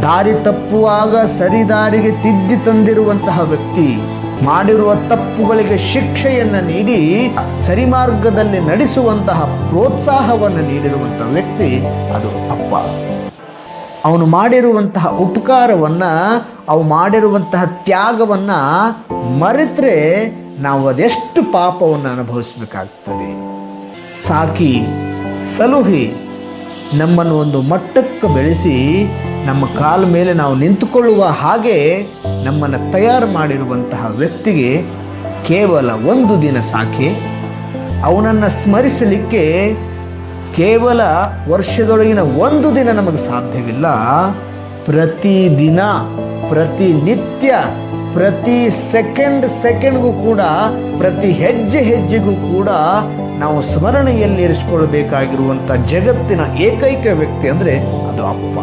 ದಾರಿ ತಪ್ಪುವಾಗ ಸರಿದಾರಿಗೆ ತಿದ್ದಿ ತಂದಿರುವಂತಹ ವ್ಯಕ್ತಿ, ಮಾಡಿರುವ ತಪ್ಪುಗಳಿಗೆ ಶಿಕ್ಷೆಯನ್ನು ನೀಡಿ ಸರಿಮಾರ್ಗದಲ್ಲಿ ನಡೆಸುವಂತಹ ಪ್ರೋತ್ಸಾಹವನ್ನು ನೀಡಿರುವಂತಹ ವ್ಯಕ್ತಿ ಅದು ಅಪ್ಪ. ಅವನು ಮಾಡಿರುವಂತಹ ಉಪಕಾರವನ್ನು, ಅವು ಮಾಡಿರುವಂತಹ ತ್ಯಾಗವನ್ನು ಮರೆತರೆ ನಾವು ಅದೆಷ್ಟು ಪಾಪವನ್ನು ಅನುಭವಿಸಬೇಕಾಗ್ತದೆ. ಸಾಕಿ ಸಲುಹಿ ನಮ್ಮನ್ನು ಒಂದು ಮಟ್ಟಕ್ಕೆ ಬೆಳೆಸಿ ನಮ್ಮ ಕಾಲ ಮೇಲೆ ನಾವು ನಿಂತುಕೊಳ್ಳುವ ಹಾಗೆ ನಮ್ಮನ್ನು ತಯಾರು ಮಾಡಿರುವಂತಹ ವ್ಯಕ್ತಿಗೆ ಕೇವಲ ಒಂದು ದಿನ ಸಾಕಿ. ಅವನನ್ನು ಸ್ಮರಿಸಲಿಕ್ಕೆ ಕೇವಲ ವರ್ಷದೊಳಗಿನ ಒಂದು ದಿನ ನಮಗೆ ಸಾಧ್ಯವಿಲ್ಲ. ಪ್ರತಿದಿನ, ಪ್ರತಿನಿತ್ಯ, ಪ್ರತಿ ಸೆಕೆಂಡ್ಗೂ ಕೂಡ, ಪ್ರತಿ ಹೆಜ್ಜೆಗೂ ಕೂಡ ನಾವು ಸ್ಮರಣೆಯಲ್ಲಿ ಇರಿಸಿಕೊಳ್ಳಬೇಕಾಗಿರುವಂಥ ಜಗತ್ತಿನ ಏಕೈಕ ವ್ಯಕ್ತಿ ಅಂದರೆ ಅದು ಅಪ್ಪ.